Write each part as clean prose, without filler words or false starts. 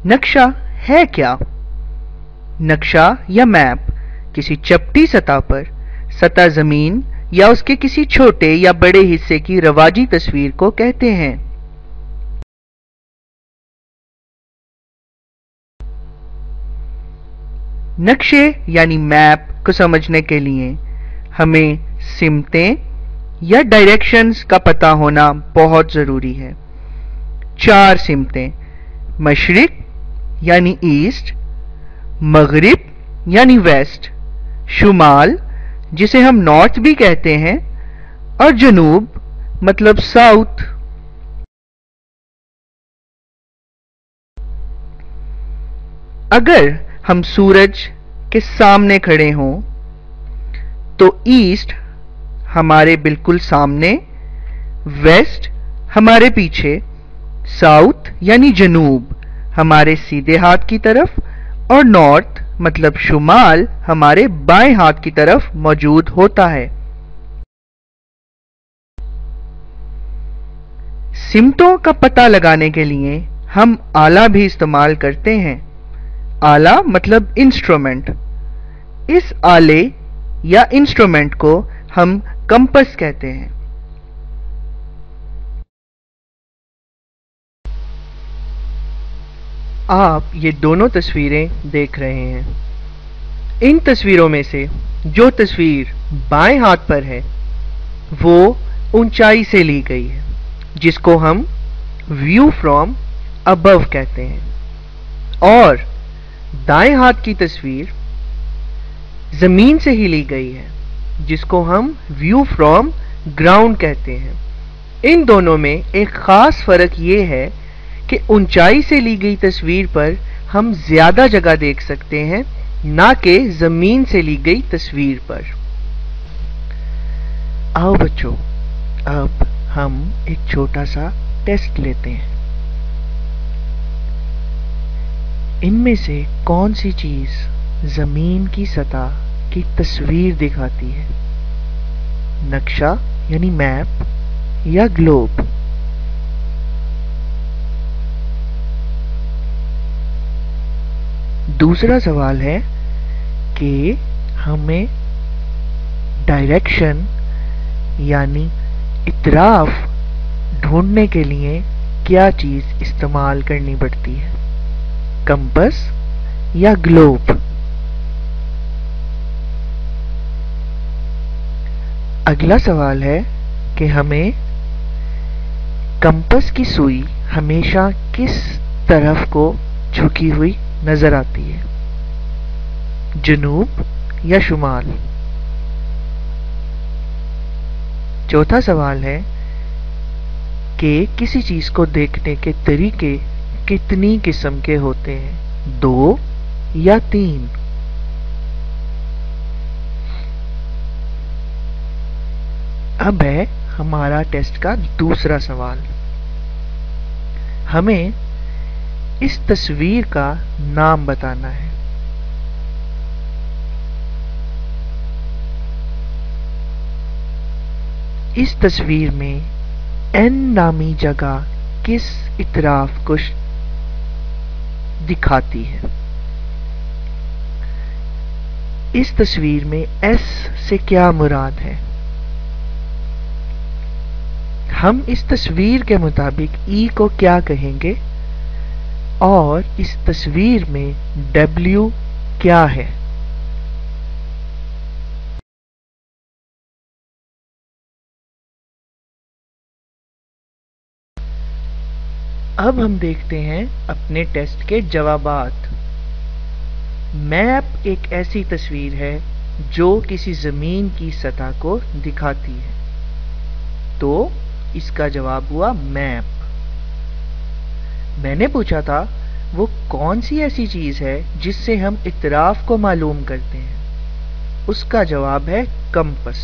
नक्शा है क्या? नक्शा या मैप किसी चपटी सतह पर सतह जमीन या उसके किसी छोटे या बड़े हिस्से की रवाजी तस्वीर को कहते हैं। नक्शे यानी मैप को समझने के लिए हमें सिमतें या डायरेक्शंस का पता होना बहुत जरूरी है। 4 सिमतें, मशरिक यानी ईस्ट, मगरिब यानी वेस्ट, शुमाल जिसे हम नॉर्थ भी कहते हैं, और जनूब मतलब साउथ। अगर हम सूरज के सामने खड़े हों तो ईस्ट हमारे बिल्कुल सामने, वेस्ट हमारे पीछे, साउथ यानी जनूब हमारे सीधे हाथ की तरफ, और नॉर्थ मतलब शुमाल हमारे बाएं हाथ की तरफ मौजूद होता है। सिमतों का पता लगाने के लिए हम आला भी इस्तेमाल करते हैं। आला मतलब इंस्ट्रूमेंट। इस आले या इंस्ट्रूमेंट को हम कंपास कहते हैं। आप ये दोनों तस्वीरें देख रहे हैं। इन तस्वीरों में से जो तस्वीर बाएं हाथ पर है वो ऊंचाई से ली गई है, जिसको हम व्यू फ्रॉम अबव कहते हैं, और दाएं हाथ की तस्वीर जमीन से ही ली गई है, जिसको हम व्यू फ्रॉम ग्राउंड कहते हैं। इन दोनों में एक खास फर्क ये है कि ऊंचाई से ली गई तस्वीर पर हम ज्यादा जगह देख सकते हैं, ना कि जमीन से ली गई तस्वीर पर। आओ बच्चों, अब हम एक छोटा सा टेस्ट लेते हैं। इनमें से कौन सी चीज जमीन की सतह की तस्वीर दिखाती है? नक्शा यानी मैप या ग्लोब? दूसरा सवाल है कि हमें डायरेक्शन यानी इतराफ ढूंढने के लिए क्या चीज इस्तेमाल करनी पड़ती है? कंपास या ग्लोब? अगला सवाल है कि हमें कंपास की सुई हमेशा किस तरफ को झुकी हुई नजर आती है? जनूब या शुमाल? चौथा सवाल है कि किसी चीज को देखने के तरीके कितनी किस्म के होते हैं? 2 या 3? अब है हमारा टेस्ट का दूसरा सवाल। हमें इस तस्वीर का नाम बताना है। इस तस्वीर में एन नामी जगह किस इतराफ को दिखाती है? इस तस्वीर में एस से क्या मुराद है? हम इस तस्वीर के मुताबिक ई को क्या कहेंगे, और इस तस्वीर में W क्या है? अब हम देखते हैं अपने टेस्ट के जवाबात। मैप एक ऐसी तस्वीर है जो किसी जमीन की सतह को दिखाती है, तो इसका जवाब हुआ मैप। मैंने पूछा था वो कौन सी ऐसी चीज है जिससे हम इतराफ को मालूम करते हैं? उसका जवाब है कंपास।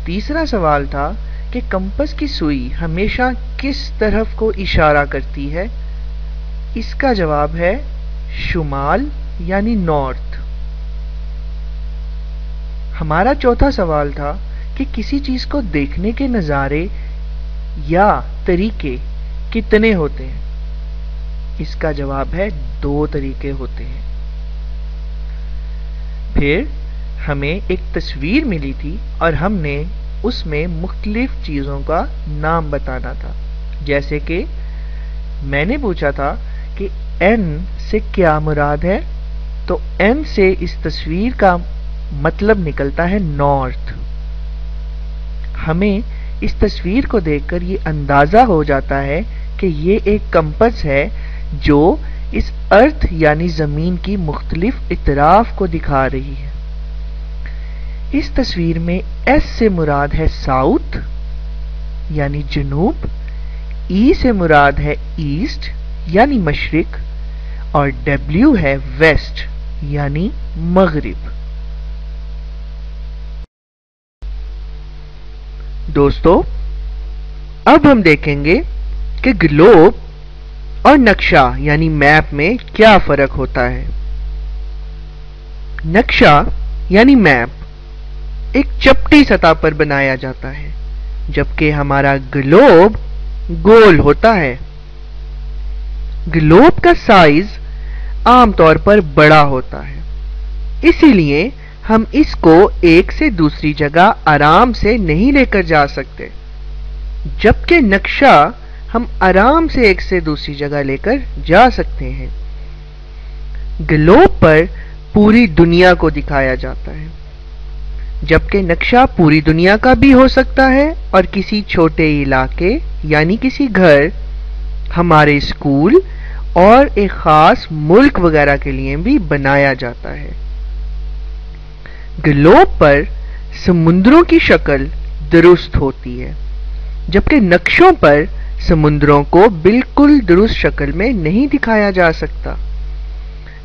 तीसरा सवाल था कि कंपास की सुई हमेशा किस तरफ को इशारा करती है? इसका जवाब है शुमाल यानी नॉर्थ। हमारा चौथा सवाल था कि किसी चीज को देखने के नजारे या तरीके कितने होते हैं? इसका जवाब है 2 तरीके होते हैं। फिर हमें एक तस्वीर मिली थी और हमने उसमें मुख्तलिफ चीजों का नाम बताना था। जैसे कि मैंने पूछा था कि N से क्या मुराद है, तो N से इस तस्वीर का मतलब निकलता है नॉर्थ। हमें इस तस्वीर को देखकर ये अंदाजा हो जाता है कि ये एक कंपास है जो इस अर्थ यानी जमीन की मुख्तलिफ इतराफ को दिखा रही है। इस तस्वीर में S से मुराद है साउथ यानी जनूब, E से मुराद है ईस्ट यानी मशरिक, और W है वेस्ट यानी मगरिब। दोस्तों, अब हम देखेंगे कि ग्लोब और नक्शा यानी मैप में क्या फर्क होता है। नक्शा यानी मैप एक चपटी सतह पर बनाया जाता है, जबकि हमारा ग्लोब गोल होता है। ग्लोब का साइज आमतौर पर बड़ा होता है, इसीलिए हम इसको एक से दूसरी जगह आराम से नहीं लेकर जा सकते, जबकि नक्शा हम आराम से एक से दूसरी जगह लेकर जा सकते हैं। ग्लोब पर पूरी दुनिया को दिखाया जाता है, जबकि नक्शा पूरी दुनिया का भी हो सकता है और किसी छोटे इलाके यानी किसी घर, हमारे स्कूल और एक खास मुल्क वगैरह के लिए भी बनाया जाता है। ग्लोब पर समुद्रों की शक्ल दुरुस्त होती है, जबकि नक्शों पर समुद्रों को बिल्कुल दुरुस्त शक्ल में नहीं दिखाया जा सकता।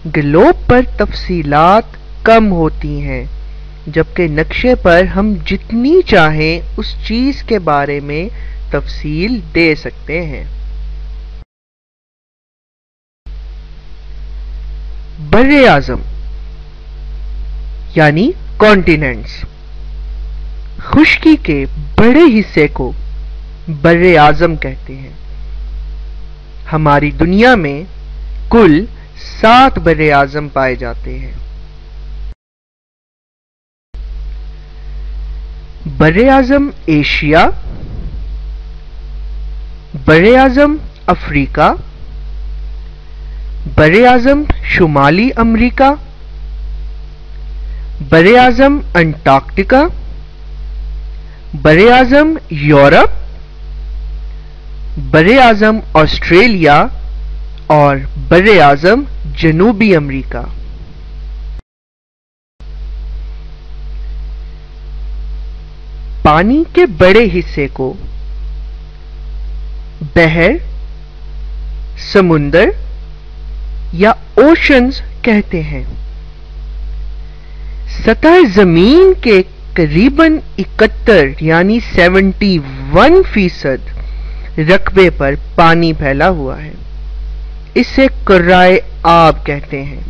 ग्लोब पर तफसीलात कम होती हैं, जबकि नक्शे पर हम जितनी चाहें उस चीज के बारे में तफसील दे सकते हैं। बर्रे आज़म यानी कॉन्टिनेंट्स, खुश्की के बड़े हिस्से को बर्रे आज़म कहते हैं। हमारी दुनिया में कुल 7 बर्रे आज़म पाए जाते हैं। बर्रे आज़म एशिया, बर्रे आज़म अफ्रीका, बर्रे आज़म शुमाली अमेरिका, बर्रे आज़म अंटार्कटिका, बर्रे आज़म यूरोप, बर्रे आज़म ऑस्ट्रेलिया और बर्रे आज़म जनूबी अमेरिका। पानी के बड़े हिस्से को बहर, समुंदर या ओशंस कहते हैं। सतह जमीन के करीबन 71 यानी 71% रकबे पर पानी फैला हुआ है। इसे कुर्राए आब कहते हैं।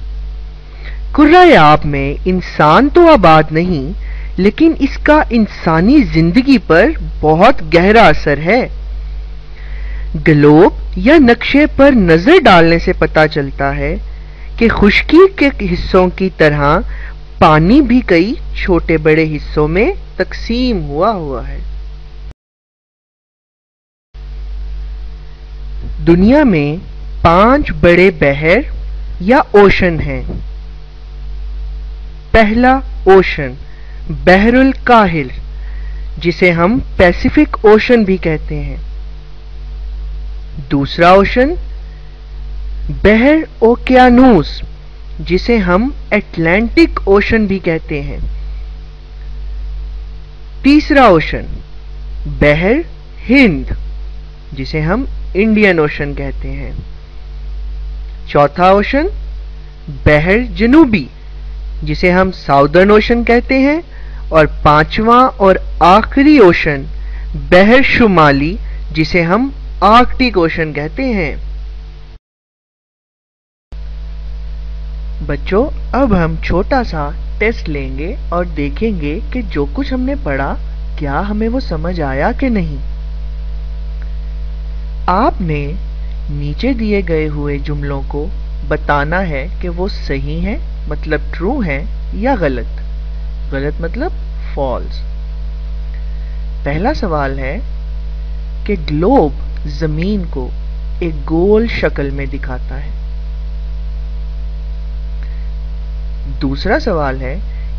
कुर्राए आब में इंसान तो आबाद नहीं, लेकिन इसका इंसानी जिंदगी पर बहुत गहरा असर है। ग्लोब या नक्शे पर नजर डालने से पता चलता है कि खुश्की के हिस्सों की तरह पानी भी कई छोटे बड़े हिस्सों में तकसीम हुआ है। दुनिया में 5 बड़े बहर या ओशन हैं। पहला ओशन बहरुल काहिल, जिसे हम पैसिफिक ओशन भी कहते हैं। दूसरा ओशन बहर ओकियानूस, जिसे हम अटलांटिक ओशन भी कहते हैं। तीसरा ओशन बहर हिंद, जिसे हम इंडियन ओशन कहते हैं। चौथा ओशन बहर जनूबी, जिसे हम साउदर्न ओशन कहते हैं। और पांचवां और आखिरी ओशन बहर शुमाली, जिसे हम आर्कटिक ओशन कहते हैं। बच्चों, अब हम छोटा सा टेस्ट लेंगे और देखेंगे कि जो कुछ हमने पढ़ा क्या हमें वो समझ आया कि नहीं। आपने नीचे दिए गए हुए जुमलों को बताना है कि वो सही हैं मतलब ट्रू हैं या गलत। गलत मतलब फॉल्स। पहला सवाल है कि ग्लोब जमीन को एक गोल शक्ल में दिखाता है। दूसरा सवाल है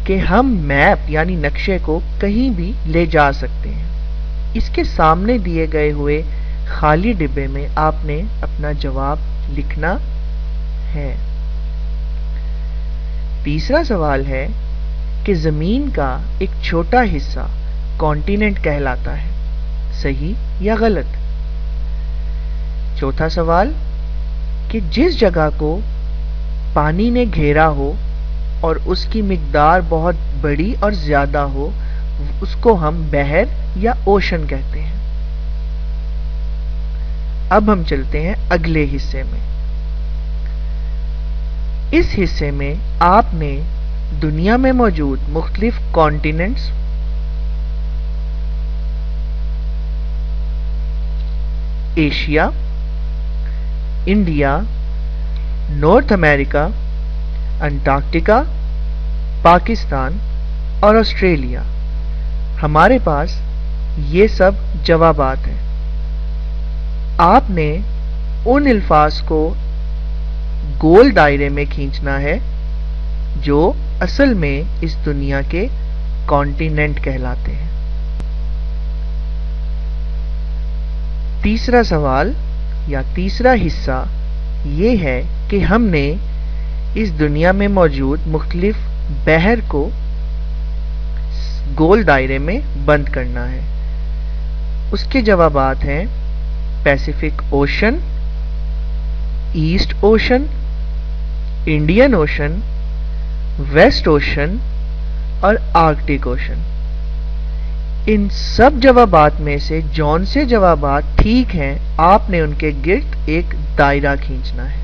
कि हम मैप यानी नक्शे को कहीं भी ले जा सकते हैं। इसके सामने दिए गए हुए खाली डिब्बे में आपने अपना जवाब लिखना है। तीसरा सवाल है कि जमीन का एक छोटा हिस्सा कॉन्टिनेंट कहलाता है, सही या गलत। चौथा सवाल कि जिस जगह को पानी ने घेरा हो और उसकी मिकदार बहुत बड़ी और ज्यादा हो उसको हम बहर या ओशन कहते हैं। अब हम चलते हैं अगले हिस्से में। इस हिस्से में आपने दुनिया में मौजूद मुख्तलिफ continents, Asia, India, north America, Antarctica, Pakistan और ऑस्ट्रेलिया, हमारे पास ये सब जवाबात हैं। आपने उन अल्फाज को गोल दायरे में खींचना है जो असल में इस दुनिया के कॉन्टिनेंट कहलाते हैं। तीसरा सवाल या तीसरा हिस्सा ये है कि हमने इस दुनिया में मौजूद मुख्तलिफ बहर को गोल दायरे में बंद करना है। उसके जवाबात हैं Pacific Ocean, East Ocean, Indian Ocean, West Ocean और आर्कटिक ओशन। इन सब जवाबात में से जौन से जवाबात ठीक हैं आपने उनके गिर्द एक दायरा खींचना है।